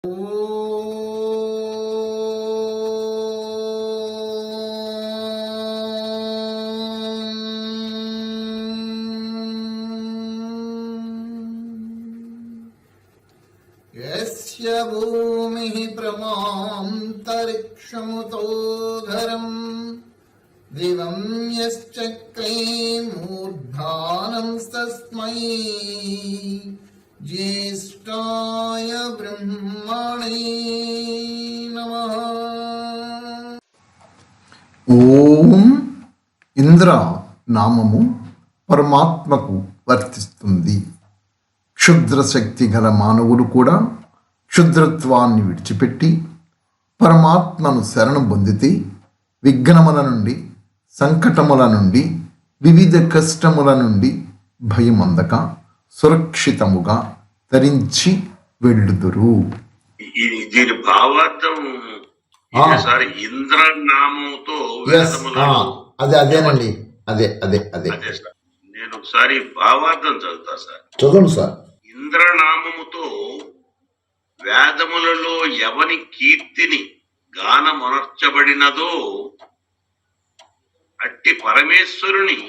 యస్య భూమిః ప్రమాంతరిక్షముతో ధరం దివం యశ్చక్రే మూర్ధానం తస్మై జ్యేష్ఠాయ బ్రహ్మణే నమః. ఓం ఇంద్ర నామము పరమాత్మకు వర్తిస్తుంది. క్షుద్ర శక్తి గల మానవుడు కూడా క్షుద్రత్వాన్ని విడిచిపెట్టి పరమాత్మను శరణు పొందితే విఘ్నముల నుండి, సంకటముల నుండి, వివిధ కష్టముల నుండి భయమందక సురక్షితముగా తరించి వెళ్ళుదురు. దీని భావార్థం ఇంద్రనామంతో అదేనండి. అదే అదే అదే నేను ఒకసారి భావార్థం చదువుతా సార్. చదవండి సార్. ఇంద్రనామముతో వేదములలో ఎవని కీర్తిని గానమనర్చబడినదో అట్టి పరమేశ్వరుని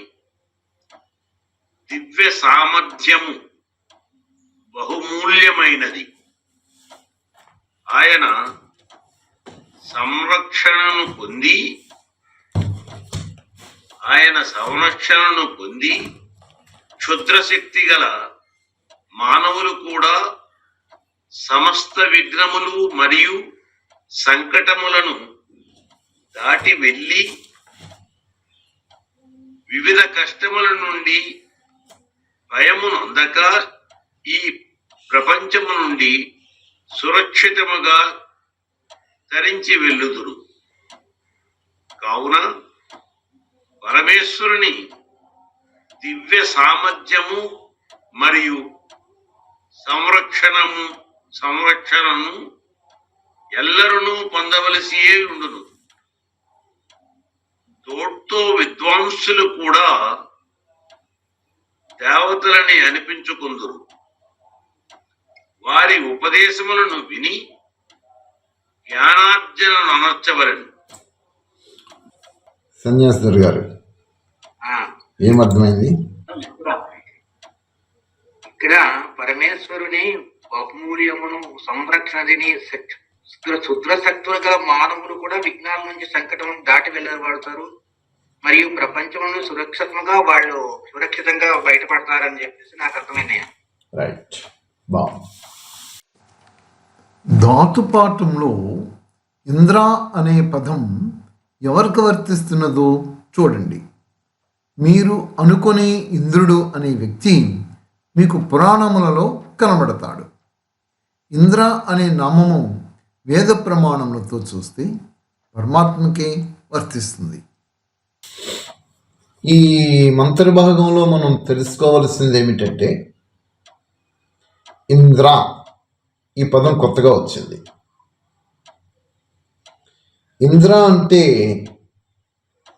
దివ్య సామర్థ్యము బహుమూల్యమైనది. ఆయన సంరక్షణను పొంది క్షుద్రశక్తి గల మానవులు కూడా సమస్త విఘ్నములు మరియు సంకటములను దాటి వెళ్ళి వివిధ కష్టముల నుండి భయమునందక ఈ ప్రపంచము నుండి సురక్షితముగా తరించి వెళ్ళుదురు. కావున పరమేశ్వరుని దివ్య సామర్థ్యము మరియు సంరక్షణను ఎల్లరూ పొందవలసియే ఉండును. తోడ్తో విద్వాంసులు కూడా దేవతలని అనిపించుకుందురు. వారి ఉపదేశములను విని జ్ఞానార్జనను అనర్చవలను. సన్యాసి గారు ఏమర్థమైంది? ఇక్కడ పరమేశ్వరుని బహుమూల్యమును సంరక్షణని క్షుద్రశక్తులుగా మానవులు కూడా విఘ్నాల నుంచి సంకటం దాటి వెళ్ళబడతారు మరియు ప్రపంచంలో సురక్షితంగా బయటపడతారని చెప్పేసి నాకు అర్థమైంది. రైట్. ధాతుపాఠంలో ఇంద్ర అనే పదం ఎవరికి వర్తిస్తున్నదో చూడండి. మీరు అనుకునే ఇంద్రుడు అనే వ్యక్తి మీకు పురాణములలో కనబడతాడు. ఇంద్ర అనే నామము వేద ప్రమాణములతో చూస్తే పరమాత్మకే వర్తిస్తుంది. ఈ మంత్ర భాగంలో మనం తెలుసుకోవలసింది ఏమిటంటే, ఇంద్ర ఈ పదం కొత్తగా వచ్చింది. ఇంద్ర అంటే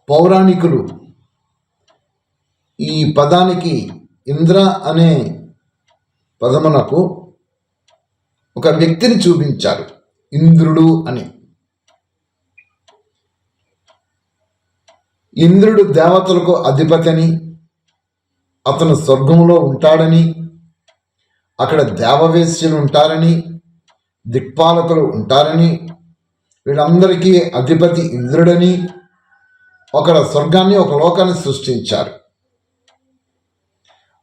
పౌరాణికులు ఈ పదానికి ఇంద్ర అనే పదమునకు ఒక వ్యక్తిని చూపించారు, ఇంద్రుడు అని. ఇంద్రుడు దేవతలకు అధిపతిని, అతను స్వర్గంలో ఉంటాడని, అక్కడ దేవవేశ్యులు ఉంటారని, దిక్పాలకులు ఉంటారని, వీళ్ళందరికీ అధిపతి ఇంద్రుడని ఒక స్వర్గాన్ని, ఒక లోకాన్ని సృష్టించారు.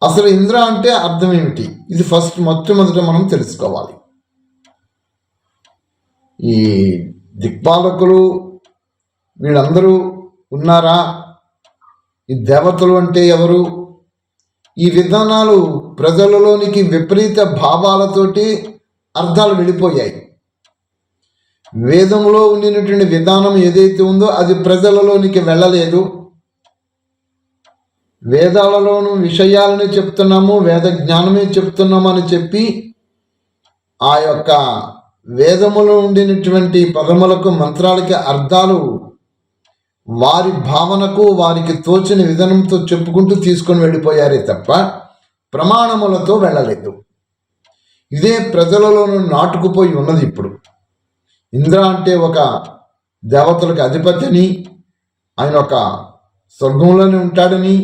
అసలు ఇంద్ర అంటే అర్థం ఏమిటి? ఇది మొట్టమొదట మనం తెలుసుకోవాలి. ఈ దిక్పాలకులు వీళ్ళందరూ ఉన్నారా? ఈ దేవతలు అంటే ఎవరు? ఈ విధానాలు ప్రజలలోనికి విపరీత భావాలతోటి అర్థాలు వెళ్ళిపోయాయి. వేదంలో ఉండినటువంటి విధానం ఏదైతే ఉందో అది ప్రజలలోనికి వెళ్ళలేదు. వేదాలలోను విషయాలను చెప్తున్నాము, వేద జ్ఞానమే చెప్తున్నాము అని చెప్పి ఆ యొక్క వేదములో ఉండినటువంటి పదములకు, మంత్రాలకి అర్థాలు వారి భావనకు, వారికి తోచిన విధానంతో చెప్పుకుంటూ తీసుకొని వెళ్ళిపోయారే తప్ప ప్రమాణములతో వెళ్ళలేదు. ఇదే ప్రజలలోనూ నాటుకుపోయి ఉన్నది. ఇప్పుడు ఇంద్ర అంటే ఒక దేవతలకు అధిపతి అని, ఆయన ఒక స్వర్గంలోనే ఉంటాడని,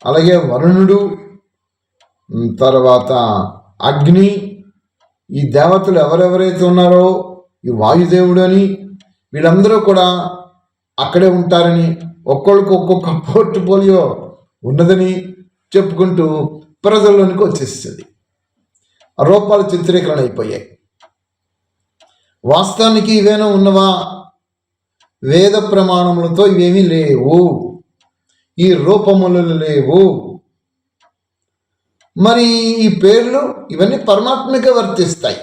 అలాగే వరుణుడు, తర్వాత అగ్ని, ఈ దేవతలు ఎవరెవరైతే ఉన్నారో ఈ వాయుదేవుడు అని, వీళ్ళందరూ కూడా అక్కడే ఉంటారని, ఒక్కొక్కరికి ఒక్కొక్క పోర్ట్ఫోలియో ఉన్నదని చెప్పుకుంటూ ప్రజల్లోనికి వచ్చేస్తుంది. రూపాలు చిత్రీకరణ అయిపోయాయి. వాస్తవానికి ఇవేనా ఉన్నవా? వేద ప్రమాణములతో ఇవేమీ లేవు, ఈ రూపములు లేవు. మరి ఈ పేర్లు ఇవన్నీ పరమాత్మకే వర్తిస్తాయి.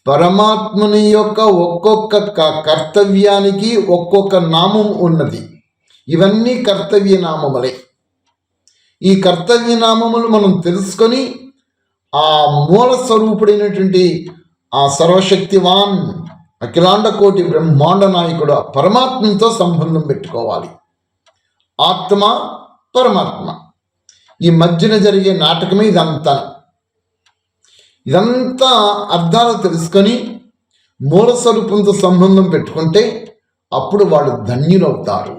పరమాత్ముని యొక్క ఒక్కొక్క కర్తవ్యానికి ఒక్కొక్క నామం ఉన్నది. ఇవన్నీ కర్తవ్య నామములే. ఈ కర్తవ్య నామములు మనం తెలుసుకొని ఆ మూల స్వరూపుడైనటువంటి ఆ సర్వశక్తివాన్ అఖిలాండ కోటి బ్రహ్మాండ నాయకుడు పరమాత్మతో సంబంధం పెట్టుకోవాలి. ఆత్మ పరమాత్మ ఈ మధ్యన జరిగే నాటకమే ఇదంతా. ఇదంతా అర్థాలు తెలుసుకొని మూల స్వరూపంతో సంబంధం పెట్టుకుంటే అప్పుడు వాళ్ళు ధన్యులవుతారు.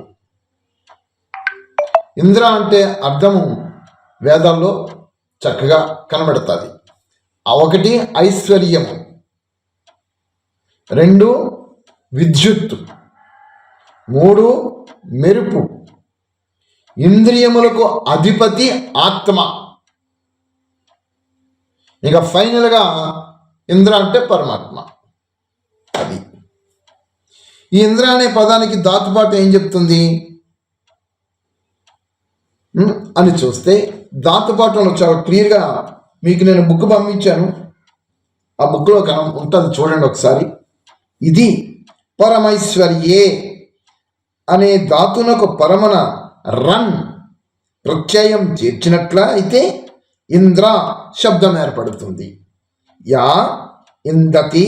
ఇంద్ర అంటే అర్థము వేదాల్లో చక్కగా కనబడుతుంది. ఒకటి ఐశ్వర్యము, రెండు విద్యుత్తు, మూడు మెరుపు, ఇంద్రియములకు అధిపతి ఆత్మ, ఇక ఫైనల్గా ఇంద్ర అంటే పరమాత్మ. అది ఈ ఇంద్ర అనే పదానికి ధాతుపాఠం ఏం చెప్తుంది అని చూస్తే, ధాతుపాఠంలో చాలా క్లియర్గా మీకు నేను బుక్ పంపించాను. ఆ బుక్లో ఉంటుంది, చూడండి ఒకసారి. ఇది పరమైశ్వర్యే అనే ధాతునకు పరమన రన్ ప్రత్యయం చేర్చినట్ల అయితే ఇంద్ర శబ్దం ఏర్పడుతుంది. యా ఇందతి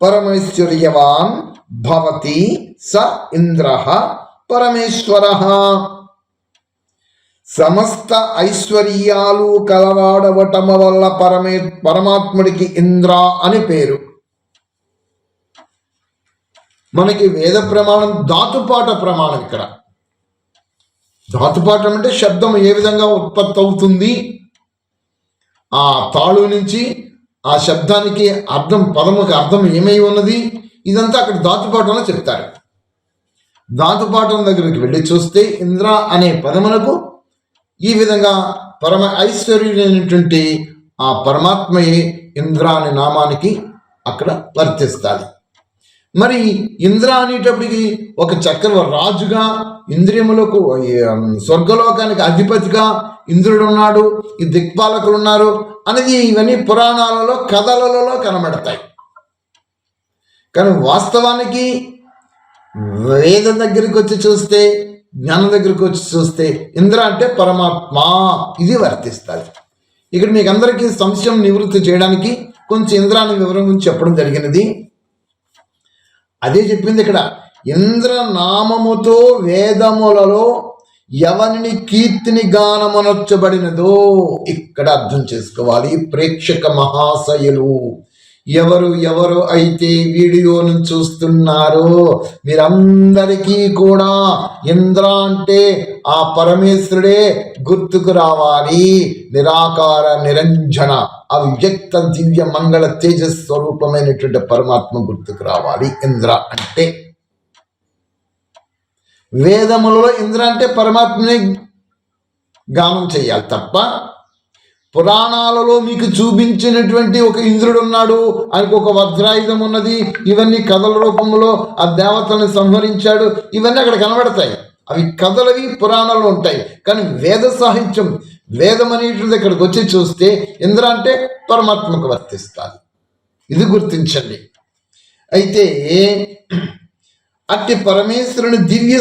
పరమైశ్వర్యవాన్ భవతి స ఇంద్ర పరమేశ్వర. సమస్త ఐశ్వర్యాలు కలవాడవటం వల్ల పరమాత్ముడికి ఇంద్ర అని పేరు. మనకి వేద ప్రమాణం ధాతుపాఠ ప్రమాణం. ఇక్కడ ధాతుపాఠం అంటే శబ్దం ఏ విధంగా ఉత్పత్తి అవుతుంది, ఆ తాళు నుంచి ఆ శబ్దానికి అర్థం, పదముకి అర్థం ఏమై ఉన్నది, ఇదంతా అక్కడ ధాతుపాఠంలో చెప్తారు. ధాతుపాఠం దగ్గరికి వెళ్ళి చూస్తే ఇంద్ర అనే పదములకు ఈ విధంగా పరమ ఐశ్వర్యుడైనటువంటి ఆ పరమాత్మయే ఇంద్ర అనే నామానికి అక్కడ వర్తిస్తాది. మరి ఇంద్ర అనేటప్పటికి ఒక రాజుగా, ఇంద్రియములకు స్వర్గలోకానికి అధిపతిగా ఇంద్రుడు ఉన్నాడు, ఈ దిక్పాలకులు ఉన్నారు అనేది ఇవన్నీ పురాణాలలో కథలలో కనబడతాయి. కానీ వాస్తవానికి వేదం దగ్గరికి వచ్చి చూస్తే, జ్ఞానం దగ్గరికి వచ్చి చూస్తే ఇంద్ర అంటే పరమాత్మ ఇది వర్తిస్తుంది. ఇక్కడ మీకు అందరికీ సంశయం నివృత్తి చేయడానికి కొంచెం ఇంద్ర అనే వివరం గురించి చెప్పడం జరిగినది. అదే చెప్పింది ఇక్కడ. ఇంద్ర నామముతో వేదములలో ఎవరిని కీర్తిని గానమనొచ్చబడినదో ఇక్కడ అర్థం చేసుకోవాలి ప్రేక్షక మహాశయులు. ఎవరు అయితే వీడియోను చూస్తున్నారో మీరందరికీ కూడా ఇంద్ర అంటే ఆ పరమేశ్వరుడే గుర్తుకు రావాలి. నిరాకార నిరంజన అవ్యక్త దివ్య మంగళ తేజస్వరూపమైనటువంటి పరమాత్మ గుర్తుకు రావాలి ఇంద్ర అంటే. వేదములలో ఇంద్ర అంటే పరమాత్మని గానం చేయాలి తప్ప పురాణాలలో మీకు చూపించినటువంటి ఒక ఇంద్రుడు ఉన్నాడు, ఆయనకు ఒక వజ్రాయుధం ఉన్నది, ఇవన్నీ కథల రూపంలో ఆ దేవతలను సంహరించాడు, ఇవన్నీ అక్కడ కనబడతాయి. అవి కథలవి పురాణాలు ఉంటాయి. కానీ వేద సాహిత్యం, వేదం అనేటువంటిది ఇక్కడికి వచ్చి చూస్తే ఇంద్ర అంటే పరమాత్మకు వర్తిస్తాది. ఇది గుర్తించండి. అయితే అట్టి పరమేశ్వరుని దివ్య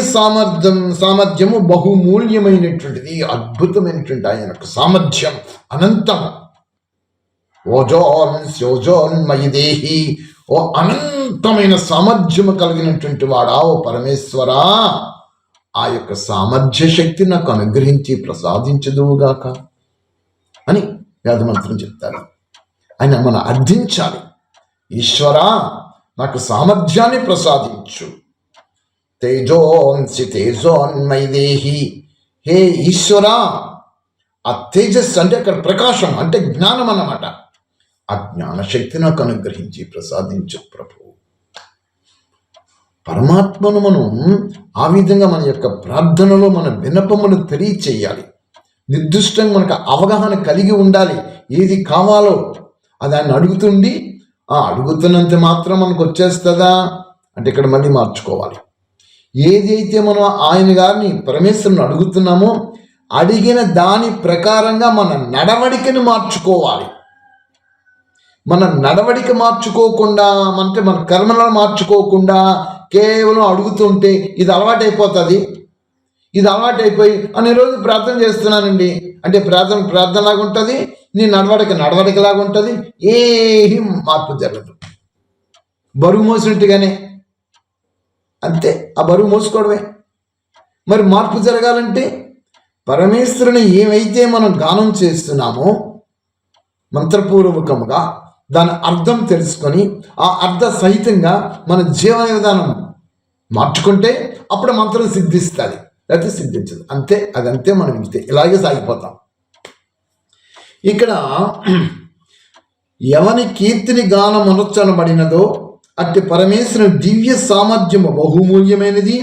సామర్థ్యము బహుమూల్యమైనటువంటిది, అద్భుతమైనటువంటి ఆయన యొక్క సామర్థ్యం అనంతం. ఓజోన్మయి దేహి, ఓ అనంతమైన సామర్థ్యము కలిగినటువంటి వాడా ఓ పరమేశ్వరా, ఆ యొక్క సామర్థ్య శక్తి నాకు అనుగ్రహించి ప్రసాదించదువుగాక అని వేదమంత్రం చెప్తారు. అని మనం అర్థించాలి. ఈశ్వరా నాకు సామర్థ్యాన్ని ప్రసాదించు. తేజోంసి తేజోన్మై దేహి. హే ఈశ్వరా, ఆ తేజస్సు అంటే అక్కడ ప్రకాశం అంటే జ్ఞానం అన్నమాట. ఆ జ్ఞానశక్తి నాకు అనుగ్రహించి ప్రసాదించు ప్రభు. పరమాత్మను మనం ఆ విధంగా మన యొక్క ప్రార్థనలో మన విన్నపమును తెలియచేయాలి. నిర్దిష్టంగా మనకు అవగాహన కలిగి ఉండాలి. ఏది కావాలో అది ఆయన అడుగుతుండి అడుగుతున్నంత మాత్రం మనకు వచ్చేస్తుందా అంటే ఇక్కడ మళ్ళీ మార్చుకోవాలి. ఏదైతే మనం ఆయన గారిని పరమేశ్వరుని అడుగుతున్నామో అడిగిన దాని ప్రకారంగా మన నడవడికను మార్చుకోవాలి. మన నడవడిక మార్చుకోకుండా అంటే మన కర్మలను మార్చుకోకుండా కేవలం అడుగుతుంటే ఇది అలవాటైపోతుంది. ఇది అలవాటైపోయి నేను రోజు ప్రార్థన చేస్తున్నానండి అంటే ప్రార్థనలాగా ఉంటుంది, నీ నడవడికలాగా ఉంటుంది, ఏం మార్పు జరగదు. బరువు మోసినట్టుగానే అంతే, ఆ బరువు మోసుకోవడమే. మరి మార్పు జరగాలంటే పరమేశ్వరుని ఏమైతే మనం గానం చేస్తున్నామో మంత్రపూర్వకముగా దాని అర్థం తెలుసుకొని ఆ అర్థ సహితంగా మన జీవన విధానం మార్చుకుంటే అప్పుడు మంత్రం సిద్ధిస్తుంది, లేకపోతే సిద్ధించదు. అంతే, అదంతే. మనం ఇంతే ఇలాగే సాగిపోతాం. ఇక్కడ ఎవని కీర్తిని గానం అనొచ్చనబడినదో అట్టి పరమేశ్వరుని దివ్య సామర్థ్యము బహుమూల్యమైనది.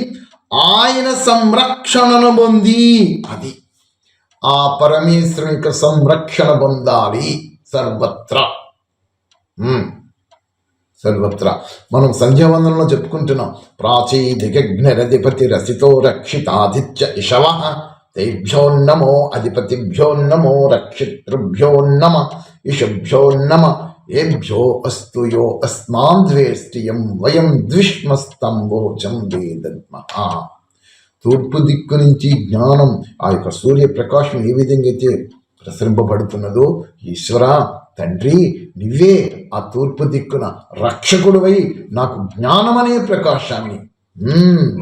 ఆయన సంరక్షణను పొంది అది ఆ పరమేశ్వరుని యొక్క సంరక్షణ పొందాలి సర్వత్రా. సర్వత్రా మనం సంధ్యావందనంలో చెప్పుకుంటున్నాం. ప్రాచీదిగగ్నిరధిపతి రసితో రక్షితాదిత్య ఇషవ తేభ్యోన్నమో అధిపతిభ్యోన్నమో రక్షితృభ్యోన్నమ ఇషభ్యోన్నమ ఏభ్యో అస్తు యో అస్మాన్ ద్వేష్టియం వయం ద్విష్మస్తంభోచం వేదద్మః. తూర్పు దిక్కు నుంచి జ్ఞానం ఆ యొక్క సూర్యప్రకాశం ఏ విధంగా అయితే ప్రసరింపబడుతున్నదో ఈశ్వరా తండ్రి నువ్వే ఆ తూర్పు దిక్కున రక్షకుడువై నాకు జ్ఞానమనే ప్రకాశాన్ని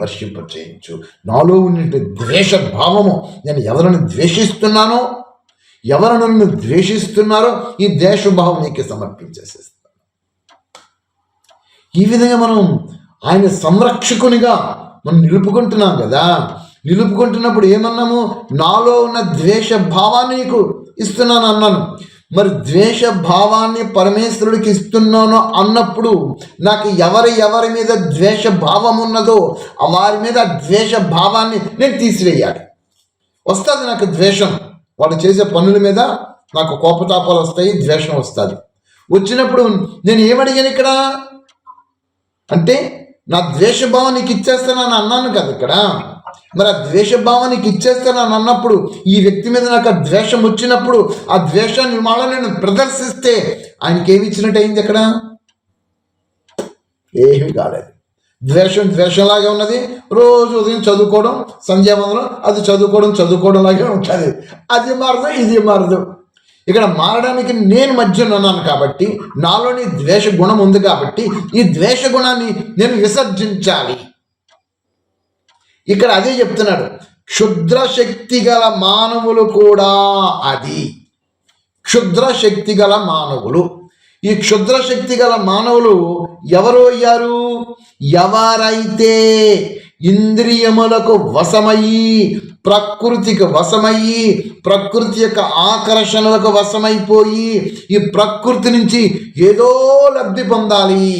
వర్షింపచేయించు. నాలో ఉన్నటువంటి ద్వేష భావము, నేను ఎవరిని ద్వేషిస్తున్నానో ఎవరు నన్ను ద్వేషిస్తున్నారో ఈ ద్వేషభావం నీకే సమర్పించేసేస్తాను. ఈ విధంగా మనం ఆయన సంరక్షకునిగా మనం నిలుపుకుంటున్నాం కదా. నిలుపుకుంటున్నప్పుడు ఏమన్నాము? నాలో ఉన్న ద్వేష భావాన్ని నీకు ఇస్తున్నాను అన్నాను. మరి ద్వేష భావాన్ని పరమేశ్వరుడికి ఇస్తున్నాను అన్నప్పుడు నాకు ఎవరి మీద ద్వేష భావం ఉన్నదో వారి మీద ద్వేష భావాన్ని నేను తీసివేయాలి. వస్తుంది నాకు ద్వేషం, వాళ్ళు చేసే పనుల మీద నాకు కోపతాపాలు వస్తాయి, ద్వేషం వస్తుంది. వచ్చినప్పుడు నేను ఏమడిగాను ఇక్కడ అంటే నా ద్వేషభావం నీకు ఇచ్చేస్తానని అన్నాను కదా ఇక్కడ. మరి ఆ ద్వేషభావం నీకు ఇచ్చేస్తానని అన్నప్పుడు ఈ వ్యక్తి మీద నాకు ఆ ద్వేషం వచ్చినప్పుడు ఆ ద్వేషాన్ని మళ్ళీ నేను ప్రదర్శిస్తే ఆయనకి ఏమి ఇచ్చినట్టు అయింది అక్కడ? ఏమీ కాలేదు. ద్వేషంలాగే ఉన్నది. రోజు ఉదయం చదువుకోవడం, సంధ్యావందనం, అది చదువుకోవడం లాగే ఉంటుంది. అది మారదు, ఇది మారదు. ఇక్కడ మారడానికి నేను మధ్యలో ఉన్నాను కాబట్టి, నాలోని ద్వేష గుణం ఉంది కాబట్టి ఈ ద్వేష గుణాన్ని నేను విసర్జించాలి. ఇక్కడ అదే చెప్తున్నాడు. క్షుద్ర శక్తి గల మానవులు కూడా అది. క్షుద్ర శక్తి గల మానవులు, ఈ క్షుద్ర శక్తి గల మానవులు ఎవరు అయ్యారు? ఎవరైతే ఇంద్రియములకు వశమయ్యి, ప్రకృతికి వశమయ్యి, ప్రకృతి యొక్క ఆకర్షణలకు వశమైపోయి ఈ ప్రకృతి నుంచి ఏదో లబ్ధి పొందాలి,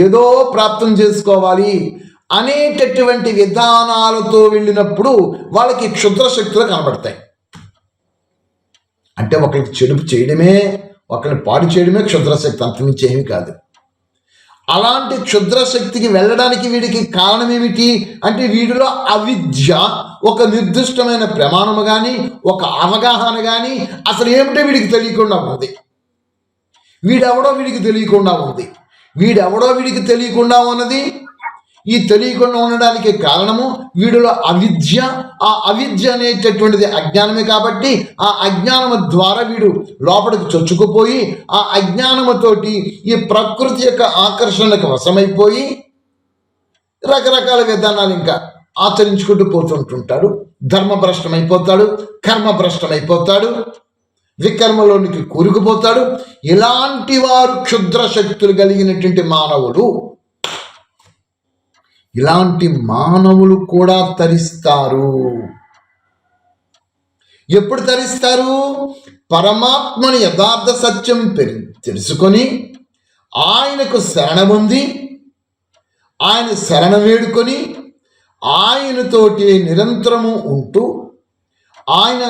ఏదో ప్రాప్తం చేసుకోవాలి అనేటటువంటి విధానాలతో వెళ్ళినప్పుడు వాళ్ళకి క్షుద్ర శక్తులు కనబడతాయి. అంటే ఒకరికి చెడు చేయడమే, ఒకరిని పాడు చేయడమే క్షుద్రశక్తి, అంతమించి ఏమీ కాదు. అలాంటి క్షుద్రశక్తికి వెళ్ళడానికి వీడికి కారణం ఏమిటి అంటే వీడిలో అవిద్య, ఒక నిర్దిష్టమైన ప్రమాణము కానీ ఒక అవగాహన కానీ అసలు ఏమిటో వీడికి తెలియకుండా ఉంది. వీడెవడో వీడికి తెలియకుండా ఉంది. వీడెవడో వీడికి తెలియకుండా ఉన్నది. ఈ తెలియకుండా ఉండడానికి కారణము వీడిలో అవిద్య. ఆ అవిద్య అనేటటువంటిది అజ్ఞానమే కాబట్టి ఆ అజ్ఞానము ద్వారా వీడు లోపలికి చొచ్చుకుపోయి ఆ అజ్ఞానముతోటి ఈ ప్రకృతి యొక్క ఆకర్షణకు వశమైపోయి రకరకాల విధానాలు ఇంకా ఆచరించుకుంటూ పోతుంటుంటాడు. ధర్మభ్రష్టమైపోతాడు, కర్మభ్రష్టమైపోతాడు. వికర్మలోనికి కూరుకుపోతాడు. ఇలాంటి వారు క్షుద్ర శక్తులు కలిగినటువంటి మానవులు. ఇలాంటి మానవులు కూడా తరిస్తారు. ఎప్పుడు తరిస్తారు? పరమాత్మని యథార్థ సత్యం తెలుసుకొని ఆయనకు శరణ పొంది ఆయన శరణ వేడుకొని ఆయనతోటి నిరంతరము ఉంటూ ఆయన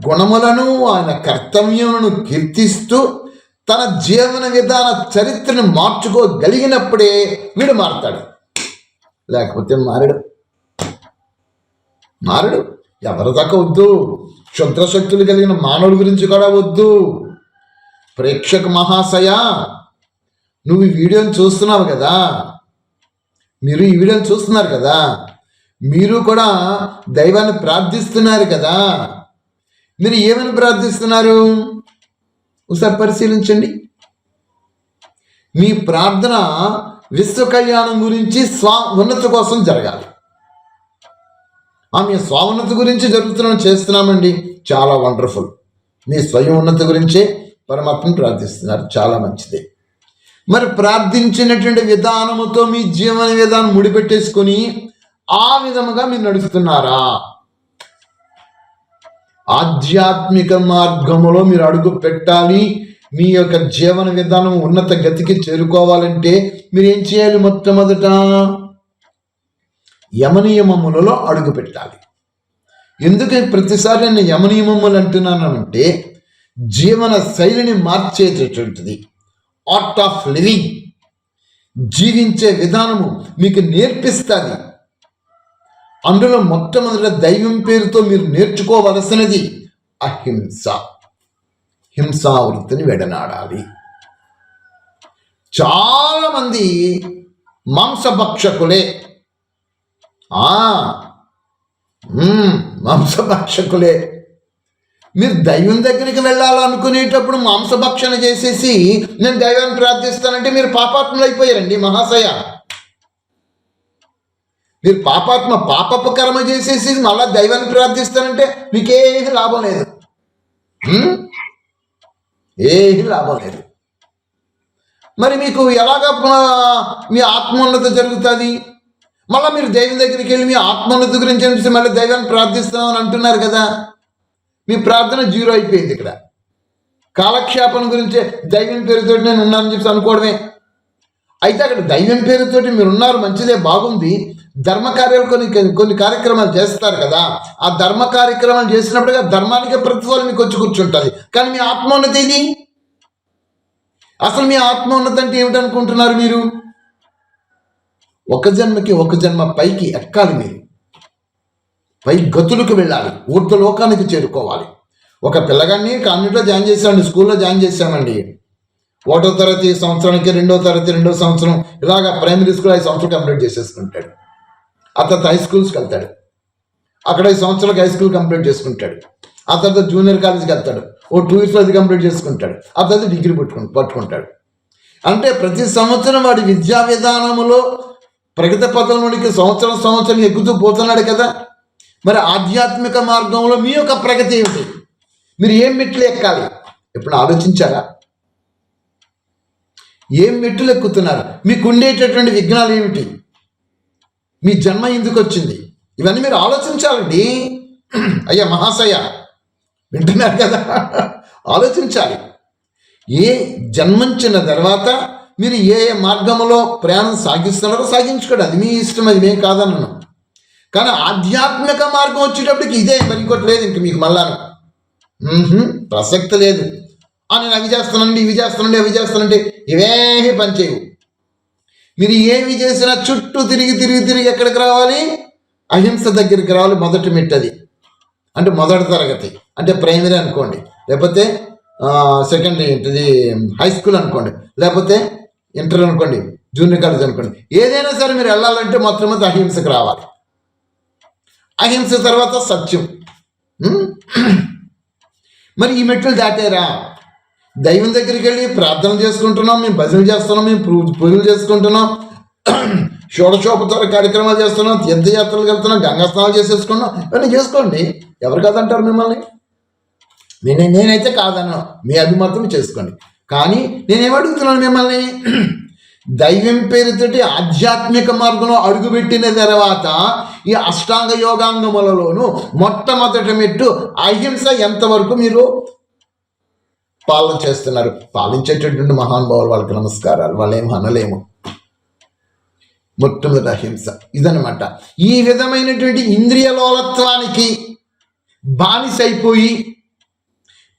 గుణములను ఆయన కర్తవ్యములను కీర్తిస్తూ తన జీవన విధాన చరిత్రను మార్చుకోగలిగినప్పుడే వీడు మారతాడు. లేకపోతే మారడు. ఎవరి దాకా వద్దు. క్షుద్రశక్తులు కలిగిన మానవుడి గురించి కూడా వద్దు. ప్రేక్షక మహాశయ, నువ్వు ఈ వీడియోని చూస్తున్నావు కదా, మీరు ఈ వీడియోని చూస్తున్నారు కదా, మీరు కూడా దైవాన్ని ప్రార్థిస్తున్నారు కదా. మీరు ఏమని ప్రార్థిస్తున్నారు? ఒకసారి పరిశీలించండి. మీ ప్రార్థన విశ్వ కళ్యాణం గురించి ఉన్నతి కోసం జరగాలి. మీ స్వాన్నతి గురించి చేస్తున్నామండి, చాలా వండర్ఫుల్. మీ స్వయం ఉన్నతి గురించే పరమాత్మను ప్రార్థిస్తున్నారు, చాలా మంచిదే. మరి ప్రార్థించినటువంటి విధానముతో మీ జీవన విధానం ముడిపెట్టేసుకొని ఆ విధముగా మీరు నడుస్తున్నారా? ఆధ్యాత్మిక మార్గములో మీరు అడుగు పెట్టాలి. మీ యొక్క జీవన విధానం ఉన్నత గతికి చేరుకోవాలంటే మీరేం చేయాలి? మొట్టమొదట యమనియమములలో అడుగు పెట్టాలి. ఎందుకని ప్రతిసారి నేను యమనియమములు అంటున్నానంటే జీవన శైలిని మార్చేటటువంటిది, ఆర్ట్ ఆఫ్ లివింగ్, జీవించే విధానము మీకు నేర్పిస్తుంది. అందులో మొట్టమొదట దైవం పేరుతో మీరు నేర్చుకోవలసినది అహింస. హింసా వృత్తిని వెడనాడాలి. చాలా మంది మాంసభక్షకులే. మాంసభక్షకులే. మీరు దైవం దగ్గరికి వెళ్ళాలనుకునేటప్పుడు మాంసభక్షణ చేసేసి నేను దైవాన్ని ప్రార్థిస్తానంటే మీరు పాపాత్ములు అయిపోయారండి మహాశయ. మీరు పాపపు కర్మ చేసేసి మళ్ళా దైవాన్ని ప్రార్థిస్తానంటే మీకేమీ లాభం లేదు. ఏమీ లాభం లేదు. మరి మీకు ఎలాగ మీ ఆత్మోన్నత జరుగుతుంది? మళ్ళీ మీరు దైవం దగ్గరికి వెళ్ళి మీ ఆత్మోన్నతి గురించి అనిపిస్తే మళ్ళీ దైవాన్ని ప్రార్థిస్తామని అంటున్నారు కదా. మీ ప్రార్థన జీరో అయిపోయింది. ఇక్కడ కాలక్షేపణ గురించే దైవం పేరుతో నేను ఉన్నానని చెప్పి అనుకోవడమే. అయితే అక్కడ దైవం పేరుతోటి మీరు ఉన్నారు, మంచిదే, బాగుంది. ధర్మ కార్యాలు కొన్ని కార్యక్రమాలు చేస్తారు కదా. ఆ ధర్మ కార్యక్రమాలు చేసినప్పుడుగా ధర్మానికి ప్రతిఫలం మీకు వచ్చి కూర్చుంటుంది. కానీ మీ ఆత్మోన్నతి ఇది. అసలు మీ ఆత్మోన్నతి అంటే ఏమిటనుకుంటున్నారు మీరు? ఒక జన్మకి ఒక జన్మ పైకి ఎక్కాలి. మీరు పై గతులకు వెళ్ళాలి, ఊర్ధ్వలోకానికి చేరుకోవాలి. ఒక పిల్లగాడిని కాన్వెంట్లో జాయిన్ చేశామండి, స్కూల్లో జాయిన్ చేశామండి. 1వ తరగతి సంవత్సరానికి 2వ తరగతి 2వ సంవత్సరం ఇలాగా ప్రైమరీ స్కూల్ 5 సంవత్సరాలు కంప్లీట్ చేసేసుకుంటాడు. ఆ తర్వాత హై స్కూల్స్కి వెళ్తాడు, అక్కడ 5 సంవత్సరాలకు హై స్కూల్ కంప్లీట్ చేసుకుంటాడు. ఆ తర్వాత జూనియర్ కాలేజ్కి వెళ్తాడు, 2 years అది కంప్లీట్ చేసుకుంటాడు. ఆ తర్వాత డిగ్రీ పట్టుకుంటాడు. అంటే ప్రతి సంవత్సరం వాడి విద్యా విధానములో ప్రగతి పథంలోనికి సంవత్సరం ఎక్కుతూ పోతున్నాడు కదా. మరి ఆధ్యాత్మిక మార్గంలో మీ యొక్క ప్రగతి ఏమిటి? మీరు ఏం మెట్లు ఎక్కాలి? ఎప్పుడు ఆలోచించారా? ఏం మెట్లు ఎక్కుతున్నారు? మీకు ఉండేటటువంటి విఘ్నాలు ఏమిటి? మీ జన్మ ఎందుకు వచ్చింది? ఇవన్నీ మీరు ఆలోచించాలండి. అయ్యా మహాశయ, వింటున్నారు కదా, ఆలోచించాలి. ఏ జన్మించిన తర్వాత మీరు ఏ మార్గంలో ప్రయాణం సాగిస్తున్నారో సాగించుకోండి, అది మీ ఇష్టం, అది మేము కాదన్నాను. కానీ ఆధ్యాత్మిక మార్గం వచ్చేటప్పటికి ఇదే, మరి ఇంకోటి లేదు ఇంక మీకు మళ్ళాను. ప్రసక్తి లేదు. నేను అవి చేస్తానండి, ఇవి చేస్తానండి, అవి చేస్తానంటే ఇవేమీ పనిచేయవు. మీరు ఏమి చేసినా చుట్టూ తిరిగి ఎక్కడికి రావాలి? అహింస దగ్గరికి రావాలి. మొదటి మెట్టది, అంటే మొదటి తరగతి, అంటే ప్రైమరీ అనుకోండి, లేకపోతే సెకండ్ ఏంటిది హై స్కూల్ అనుకోండి, లేకపోతే ఇంటర్ అనుకోండి, జూనియర్ కాలేజ్ అనుకోండి. ఏదైనా సరే మీరు వెళ్ళాలంటే మొట్టమొదటి అహింసకు రావాలి. అహింస తర్వాత సత్యం. మరి ఈ మెట్లు దాటారా? దైవం దగ్గరికి వెళ్ళి ప్రార్థన చేసుకుంటున్నాం, మేము భజన చేస్తున్నాం, మేము పూజలు చేసుకుంటున్నాం, షోడశోపచార కార్యక్రమాలు చేస్తున్నాం, తీర్థయాత్రలకు వెళ్తున్నాం, గంగా స్నానాలు చేసేసుకున్నాం. ఇవన్నీ చేసుకోండి, ఎవరు కాదంటారు మిమ్మల్ని? నేనైతే కాదన్నా, మీ అభిమతం చేసుకోండి. కానీ నేనేమడుగుతున్నాను మిమ్మల్ని, దైవం పేరుతోటి ఆధ్యాత్మిక మార్గంలో అడుగుపెట్టిన తర్వాత ఈ అష్టాంగ యోగాంగములలోనూ మొట్టమొదటి మెట్టు అహింస ఎంతవరకు మీరు పాలన చేస్తున్నారు? పాలించేటటువంటి మహానుభావులు, వాళ్ళకి నమస్కారాలు, వాళ్ళేం అనలేము. మొట్టమొదటి అహింస ఇదనమాట. ఈ విధమైనటువంటి ఇంద్రియ లోలత్వానికి బానిసైపోయి,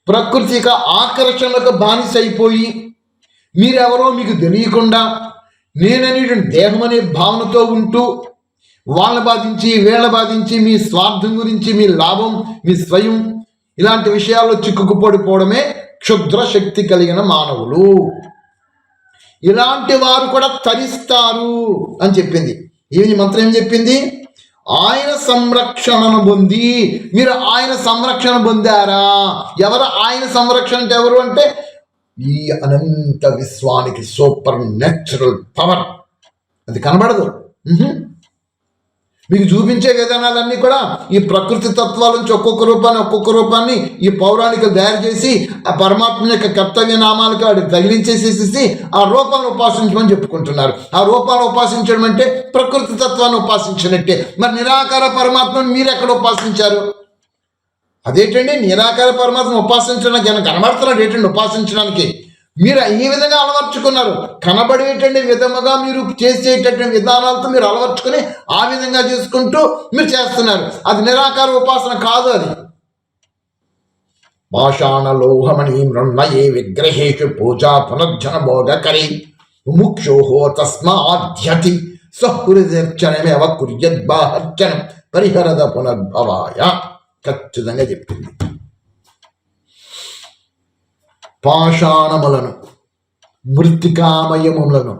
ప్రకృతి యొక్క ఆకర్షణలకు బానిసైపోయి, మీరెవరో మీకు తెలియకుండా నేననేటువంటి దేహం అనే భావనతో ఉంటూ వాళ్ళ బాధించి వీళ్ళ బాధించి మీ స్వార్థం గురించి, మీ లాభం, మీ స్వయం, ఇలాంటి విషయాల్లో చిక్కుకుపడిపోవడమే క్షుద్ర శక్తి కలిగిన మానవులు. ఇలాంటి వారు కూడా తరిస్తారు అని చెప్పింది. ఈ మంత్రం ఏం చెప్పింది? ఆయన సంరక్షణను పొంది, మీరు ఆయన సంరక్షణ పొందారా? ఎవరు ఆయన సంరక్షణ అంటే ఎవరు అంటే ఈ అనంత విశ్వానికి సూపర్ న్యాచురల్ పవర్. అది కనబడదు. మీకు చూపించే విధానాలన్నీ కూడా ఈ ప్రకృతి తత్వాల నుంచి ఒక్కొక్క రూపాన్ని ఈ పౌరాణికులు తయారు చేసి ఆ పరమాత్మ యొక్క కర్తవ్య నామాలకు వాడికి తగిలించేసేసి ఆ రూపాన్ని ఉపాసించమని చెప్పుకుంటున్నారు. ఆ రూపాన్ని ఉపాసించడం అంటే ప్రకృతి తత్వాన్ని ఉపాసించినట్టే. మరి నిరాకార పరమాత్మను మీరు ఎక్కడ ఉపాసించారు? అదేంటండి నిరాకార పరమాత్మను ఉపాసించడానికి ఆయన కనబడుతున్నాడు ఏంటండి ఉపాసించడానికి? మీరు ఈ విధంగా అలవర్చుకున్నారు. కనబడేటువంటి విధముగా మీరు చేసేటటువంటి విధానాలతో మీరు అలవర్చుకుని ఆ విధంగా చేసుకుంటూ మీరు చేస్తున్నారు. అది నిరాకార ఉపాసన కాదు. అది పాషాణలోహమణి మృణ్మయే విగ్రహేషు పూజా పునర్జన భోగకరి ముముక్షోహో తస్మాధ్యతి సహృదర్చనమేవ కుర్యద్బాహర్చనం పరిహరద పునర్భవాయ. ఖచ్చితంగా చెప్పింది. పాషాణములను, మృతికామయములను,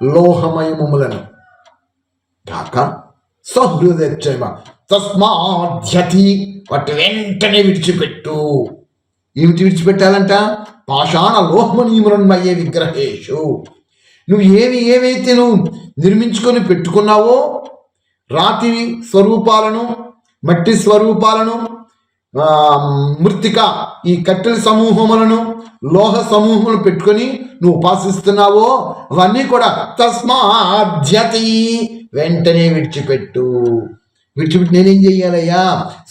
లోహమయములను కాక సహృదయమ తస్మాధ్యతి, వాటి వెంటనే విడిచిపెట్టు. ఏమిటి విడిచిపెట్టాలంట? పాషాణ లోహమనీములన్మయ్యే విగ్రహేషు. నువ్వు ఏవైతే నువ్వు నిర్మించుకొని పెట్టుకున్నావో, రాతి స్వరూపాలను, మట్టి స్వరూపాలను, మృతిక ఈ కట్టెల సమూహములను, లోహ సమూహములు పెట్టుకొని నువ్వు ఉపాసిస్తున్నావో అవన్నీ కూడా తస్మాధ్యతి, వెంటనే విడిచిపెట్టు. విడిచిపెట్టి నేనేం చెయ్యాలయ్యా?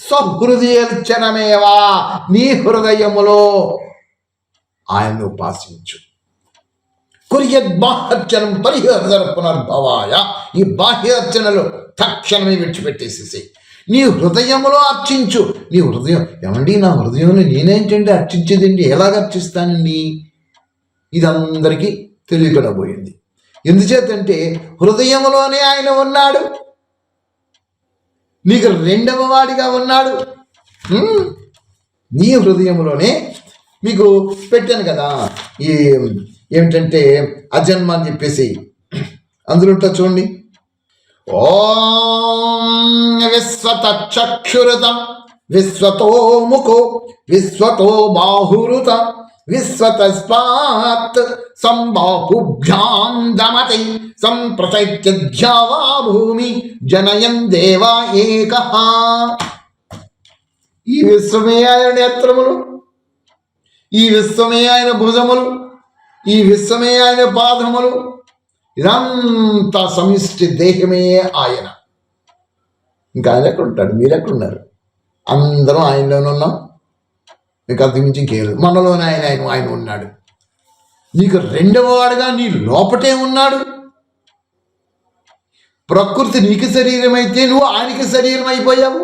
స్వహృదయర్చనమేవా, నీ హృదయములో ఆయన్ని ఉపాసించు. కుర్యద్బాహ్యర్చనం పరిహర్దర పునర్భవాయ. ఈ బాహ్యార్చనలు తక్షణమే విడిచిపెట్టేసేసి నీ హృదయంలో అర్చించు. నీ హృదయం ఏమండి, నా హృదయంలో నేనేంటండి అర్చించేదండి? ఎలాగ అర్చిస్తానండి? ఇది అందరికీ తెలియకుండా పోయింది. ఎందుచేతంటే హృదయంలోనే ఆయన ఉన్నాడు, నీకు రెండవ వాడిగా ఉన్నాడు. నీ హృదయంలోనే మీకు పెట్టాను కదా ఈ ఏమిటంటే అజన్మ అని చెప్పేసి, అందులో ఉంటా చూడండి. ఓం విశ్వతచక్షురుత విశ్వతో ముఖో విశ్వతో బాహురుత విశ్వతస్మాత్ సంబాహుభ్యాం దమతి సంప్రచైత్యధ్యావా భూమి జనయం దేవా ఏకః. ఈ విశ్వమే ఆయన నేత్రములు, ఈ విశ్వమే ఆయన భుజములు, ఈ విశ్వమే ఆయన పాదములు, ఇదంతా సమిష్టి దేహమే ఆయన. ఇంకా ఆయన ఎక్కడ ఉంటాడు? మీరు ఎక్కడున్నారు? అందరం ఆయనలోనే ఉన్నాం. మీకు అంతకుమించి ఇంకేం. మనలోనే ఆయన ఉన్నాడు. నీకు రెండవ వాడుగా నీ లోపటే ఉన్నాడు. ప్రకృతి నీకు శరీరం అయితే నువ్వు ఆయనకి శరీరం అయిపోయావు.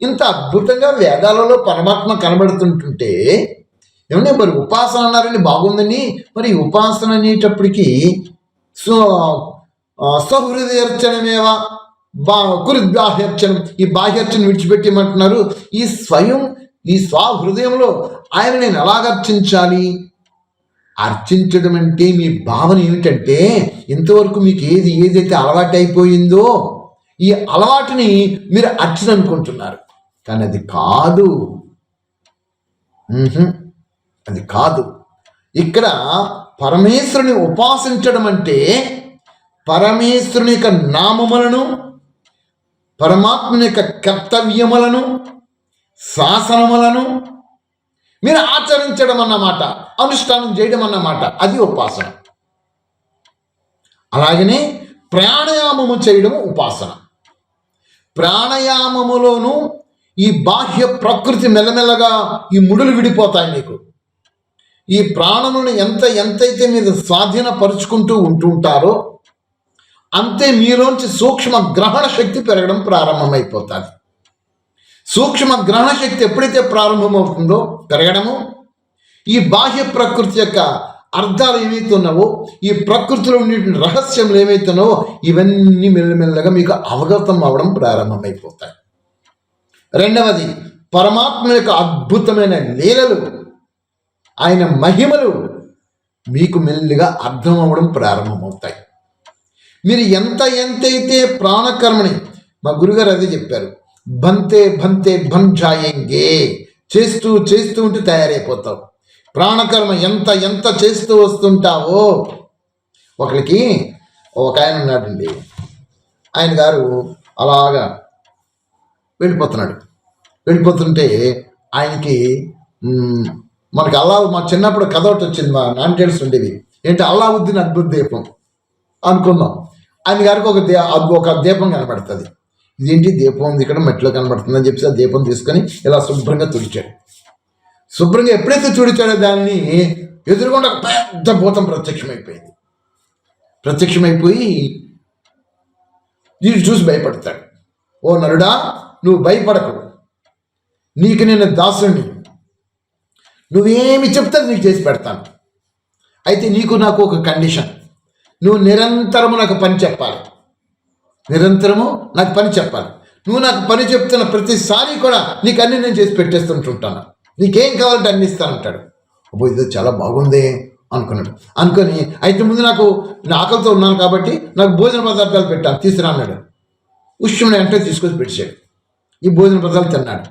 ఇంత అద్భుతంగా వేదాలలో పరమాత్మ కనబడుతుంటుంటే ఏమన్నా మరి ఉపాసన అన్నారని బాగుందని, మరి ఉపాసన అనేటప్పటికీ స్వహృదయర్చనమేవా కురుద్బాహ్యర్చనం, ఈ బాహ్యర్చన విడిచిపెట్టమంటున్నారు. ఈ స్వహృదయంలో ఆయన నేను ఎలాగర్చించాలి? అర్చించడం అంటే మీ భావన ఏమిటంటే, ఇంతవరకు మీకు ఏదైతే అలవాటు అయిపోయిందో ఈ అలవాటుని మీరు అర్చన అనుకుంటున్నారు. కానీ అది కాదు, అది కాదు. ఇక్కడ పరమేశ్వరుని ఉపాసించడం అంటే పరమేశ్వరుని యొక్క నామములను, పరమాత్మని యొక్క కర్తవ్యములను, శాసనములను, మీరు ఆచరించడం అన్నమాట, అనుష్ఠానం చేయడం అన్నమాట, అది ఉపాసన. అలాగనే ప్రాణాయామము చేయడం ఉపాసన. ప్రాణాయామములోనూ ఈ బాహ్య ప్రకృతి మెల్లమెల్లగా ఈ ముడులు విడిపోతాయి మీకు. ఈ ప్రాణములను ఎంతైతే మీరు స్వాధీనపరుచుకుంటూ ఉంటుంటారో అంతే మీలోంచి సూక్ష్మ గ్రహణ శక్తి పెరగడం ప్రారంభమైపోతుంది. సూక్ష్మ గ్రహణ శక్తి ఎప్పుడైతే ప్రారంభమవుతుందో పెరగడము, ఈ బాహ్య ప్రకృతి యొక్క అర్థాలు ఏమైతే ఉన్నావో, ఈ ప్రకృతిలో ఉండే రహస్యములు ఏమైతే ఉన్నావో ఇవన్నీ మెల్లమెల్లగా మీకు అవగతం అవ్వడం ప్రారంభమైపోతాయి. రెండవది, పరమాత్మ యొక్క అద్భుతమైన లీలలు, ఆయన మహిమలు మీకు మెల్లిగా అర్థం అవ్వడం ప్రారంభమవుతాయి. మీరు ఎంతైతే ప్రాణకర్మని, మా గురుగారు అదే చెప్పారు, బంతే బన్ జాయేంగే, చేస్తూ ఉంటూ తయారైపోతావు. ప్రాణకర్మ ఎంత చేస్తూ వస్తుంటావో. ఒకరికి ఒక ఆయన ఉన్నాడండి, ఆయన గారు అలాగా వెళ్ళిపోతుంటే ఆయనకి మనకి మా చిన్నప్పుడు కథ ఒకటి వచ్చింది, మా నాన్న తెలుసు ఉండేది ఏంటి, అల్లావుద్దీన్ అద్భుత దీపం అనుకున్నాం. ఆయన గారికి ఒక దీపం కనబడుతుంది. ఇదేంటి దీపం ఉంది ఇక్కడ మట్టిలో కనబడుతుంది అని చెప్పి ఆ దీపం తీసుకొని ఇలా శుభ్రంగా తుడిచాడు. శుభ్రంగా ఎప్పుడైతే తుడిచాడో దాన్ని ఎదురుకుండా పెద్ద భూతం ప్రత్యక్షమైపోయి వీడు చూసి భయపడతాడు. ఓ నరుడా, నువ్వు భయపడకు, నీకు నేను దాసుని, నువ్వేమి చెప్తే నీకు చేసి పెడతాను. అయితే నీకు నాకు ఒక కండిషన్, నువ్వు నిరంతరము నాకు పని చెప్పాలి. నువ్వు నాకు పని చెప్తున్న ప్రతిసారి కూడా నీకు అన్ని నేను చేసి పెట్టేస్తుంటుంటాను, నీకేం కావాలంటే అన్ని ఇస్తానంటాడు. అబ్బో ఇది చాలా బాగుంది అనుకొని అయితే ముందు నాకు ఆకలితో ఉన్నాను కాబట్టి నాకు భోజన పదార్థాలు పెట్టాను, తీసుకురా అన్నాడు. ఉష్ణం అంటే తీసుకొచ్చి పెట్టాడు. ఈ భోజన పదార్థాలు తిన్నాడు.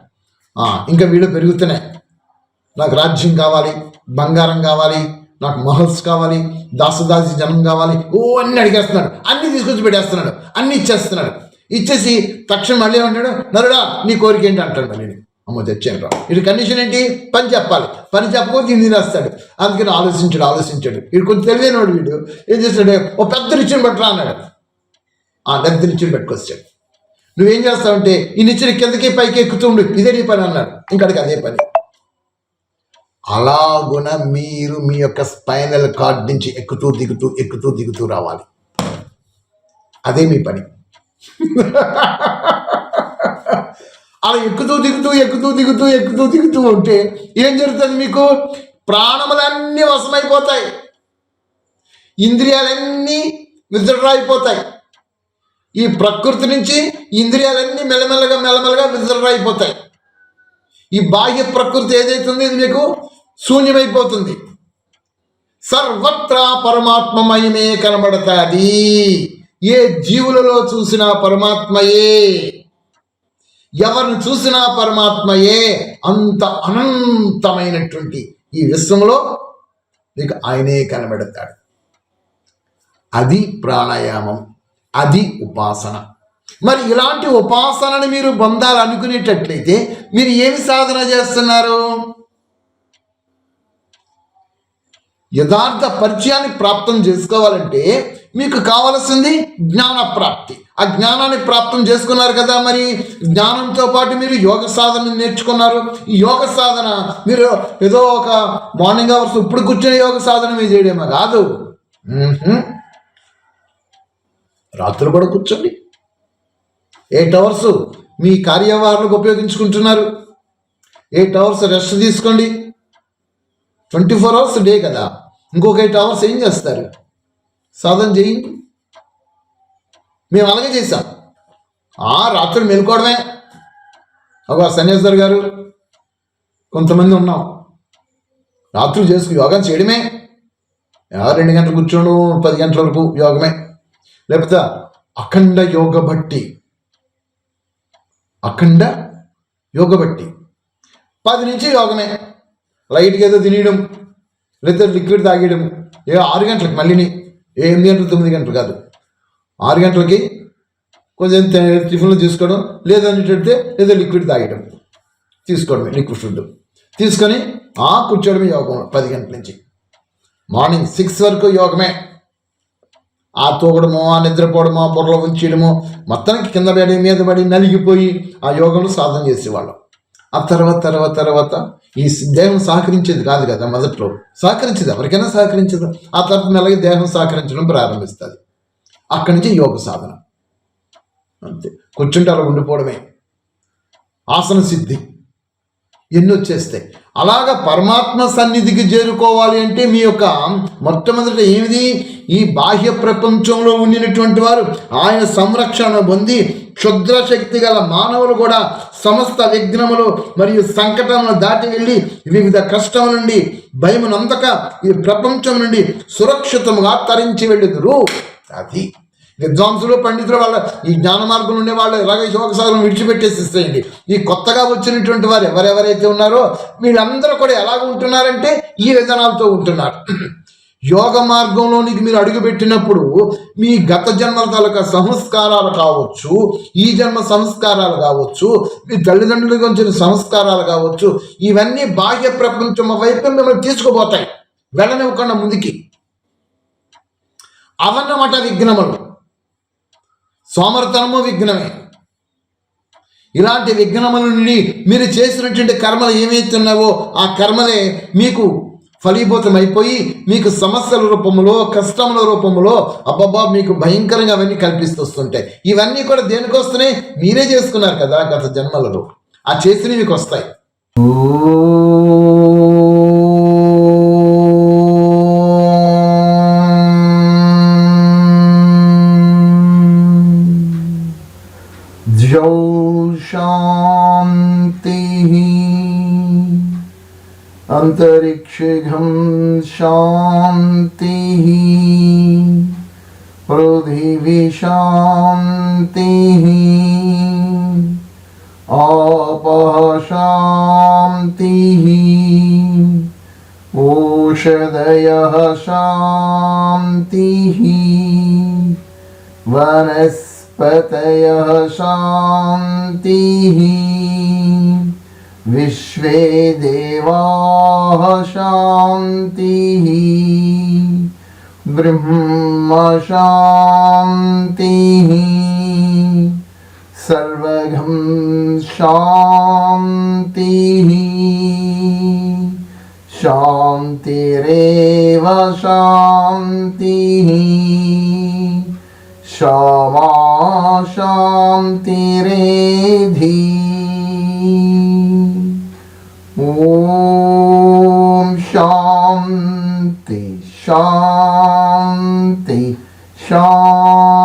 ఇంకా వీళ్ళు పెరుగుతున్నాయి, నాకు రాజ్యం కావాలి, బంగారం కావాలి, నాకు మహల్స్ కావాలి, దాసదాసి జనం కావాలి, అన్నీ అడిగేస్తున్నాడు. అన్నీ తీసుకొచ్చి పెట్టేస్తున్నాడు, అన్నీ ఇచ్చేసి తక్షణం మళ్ళీ ఏమంటాడు, నరుడా నీ కోరిక ఏంటి అంటాడు. మళ్ళీ అమ్మ తెచ్చాను రా, వీడి కండిషన్ ఏంటి, పని చెప్పాలి, పని చెప్పకపోతే దీన్ని తినేస్తాడు. అందుకని ఆలోచించాడు. వీడు కొంచెం తెలివైనవాడు. వీడు ఏం చేస్తాడు, ఓ పెద్ద నిచ్చెన పట్టరా అన్నాడు. పెద్ద నిచ్చెన పెట్టుకొచ్చాడు. నువ్వేం చేస్తావంటే ఈ నిచ్చెన కిందకి పైకి ఎక్కుతూ ఉండు, ఇదే నీ పని అన్నాడు. ఇంకడికి అదే పని. అలాగున మీరు మీ యొక్క స్పైనల్ కార్డ్ నుంచి ఎక్కుతూ దిగుతూ రావాలి. అదే మీ పని. అలా ఎక్కుతూ దిగుతూ ఉంటే ఏం జరుగుతుంది, మీకు ప్రాణములన్నీ వశమైపోతాయి, ఇంద్రియాలన్నీ విత్డ్రా అయిపోతాయి. ఈ ప్రకృతి నుంచి ఇంద్రియాలన్నీ మెల్లమెల్లగా విత్డ్రా అయిపోతాయి. ఈ బాహ్య ప్రకృతి ఏదైతుందో ఇది మీకు శూన్యమైపోతుంది. సర్వత్రా పరమాత్మమయమే కనబడతాది. ఏ జీవులలో చూసినా పరమాత్మయే, ఎవరిని చూసినా పరమాత్మయే. అంత అనంతమైనటువంటి ఈ విశ్వంలో మీకు ఆయనే కనబడతాడు. అది ప్రాణాయామం, అది ఉపాసన. మరి ఇలాంటి ఉపాసనని మీరు పొందాలనుకునేటట్లయితే మీరు ఏమి సాధన చేస్తున్నారు? యథార్థ పరిచయాన్ని ప్రాప్తం చేసుకోవాలంటే మీకు కావలసింది జ్ఞాన ప్రాప్తి. ఆ జ్ఞానాన్ని ప్రాప్తం చేసుకున్నారు కదా, మరి జ్ఞానంతో పాటు మీరు యోగ సాధన నేర్చుకున్నారు. ఈ యోగ సాధన మీరు ఏదో ఒక మార్నింగ్ అవర్స్ ఇప్పుడు కూర్చొని యోగ సాధన మీరు చేయడమో కాదు, రాత్రులు కూడా కూర్చోండి. 8 అవర్స్ మీ కార్యవాహాలకు ఉపయోగించుకుంటున్నారు, 8 అవర్స్ రెస్ట్ తీసుకోండి. 24 అవర్స్ డే కదా, ఇంకొక 8 అవర్స్ ఏం చేస్తారు? సాధన చేయండి. మేము అలాగే చేసాం. రాత్రులు మేలుకోవడమే. అగో సన్యాసర్ గారు కొంతమంది ఉన్నాం, రాత్రులు చేసుకుని యోగా చేయడమే. 2 గంటలు కూర్చోడు, 10 గంటల వరకు యోగమే. లేకపోతే అఖండ యోగ బట్టి 10 నుంచి యోగమే. లైట్గా ఏదో తినేయడం, లేదా లిక్విడ్ తాగేయడం. 6 గంటలకు మళ్ళీని 8 గంటలు 9 గంటలు కాదు, 6 గంటలకి కొంచెం టిఫిన్లు తీసుకోవడం, లేదనేటట్టే ఏదో లిక్విడ్ తాగేయడం, తీసుకోవడమే లిక్విడ్ ఫుడ్ తీసుకొని కూర్చోవడమే యోగం 10 గంటల నుంచి మార్నింగ్ 6 వరకు యోగమే. ఆ తూగడమో, ఆ నిద్రపోవడమో, బుర్రలో ఉంచేయడమో, మొత్తానికి కింద పడి మీద పడి నలిగిపోయి ఆ యోగంలో సాధన చేసేవాళ్ళం. ఆ తర్వాత ఈ దేహం సహకరించేది కాదు కదా, మొదట్లో సహకరించేది, ఎవరికైనా సహకరించదు. ఆ తర్వాత మెల్లగా దేహం సహకరించడం ప్రారంభిస్తుంది. అక్కడి నుంచి యోగ సాధన అంతే. కూర్చుంటే అలా ఉండిపోవడమే, ఆసన సిద్ధి ఎన్ని వచ్చేస్తాయి. అలాగా పరమాత్మ సన్నిధికి చేరుకోవాలి అంటే మీ యొక్క మొట్టమొదట ఏమిది, ఈ బాహ్య ప్రపంచంలో ఉండినటువంటి వారు ఆయన సంరక్షణ పొంది క్షుద్ర శక్తి గల మానవులు కూడా సమస్త విఘ్నములు మరియు సంకటములను దాటి వెళ్ళి వివిధ కష్టముల నుండి భయమునందక ఈ ప్రపంచం నుండి సురక్షితముగా తరించి వెళ్ళుదురు. అది విద్వాంసులు పండితులు వాళ్ళ ఈ జ్ఞాన మార్గం ఉండే వాళ్ళు ఇలాగే యోగ సాధన విడిచిపెట్టేసిస్తాయండి. ఈ కొత్తగా వచ్చినటువంటి వారు ఎవరెవరైతే ఉన్నారో వీళ్ళందరూ కూడా ఎలాగ ఉంటున్నారంటే ఈ విధానాలతో ఉంటున్నారు. యోగ మార్గంలోనికి మీరు అడుగుపెట్టినప్పుడు మీ గత జన్మల తాలూకా సంస్కారాలు కావచ్చు, ఈ జన్మ సంస్కారాలు కావచ్చు, మీ తల్లిదండ్రులకు వచ్చిన సంస్కారాలు కావచ్చు, ఇవన్నీ బాహ్య ప్రపంచం వైపు మిమ్మల్ని తీసుకుపోతాయి, వెళ్ళనివ్వకుండా ముందుకి. అవన్నమాట విఘ్నములు. సోమరతనము విఘ్నమే. ఇలాంటి విఘ్నముల నుండి మీరు చేసినటువంటి కర్మలు ఏమైతే ఉన్నావో ఆ కర్మలే మీకు ఫలీభూతం అయిపోయి మీకు సమస్యల రూపంలో, కష్టముల రూపంలో అబ్బబ్బా మీకు భయంకరంగా అవన్నీ కల్పిస్తుంటాయి. ఇవన్నీ కూడా దేనికి వస్తున్నాయి? మీరే చేసుకున్నారు కదా గత జన్మలలో, ఆ చేసినవి మీకు వస్తాయి. शांति अंतरिक्षं शांति पृथिवी शांति आपः शांति ओषधयः शांति वनस्पतयः शान्तिः विश्वे देवाः शान्तिः ब्रह्म शान्तिः सर्वगं शान्तिः शान्तिरेव शान्तिः क्षमा शान्तिरेधि ॐ शान्ति शान्ति शान्ति।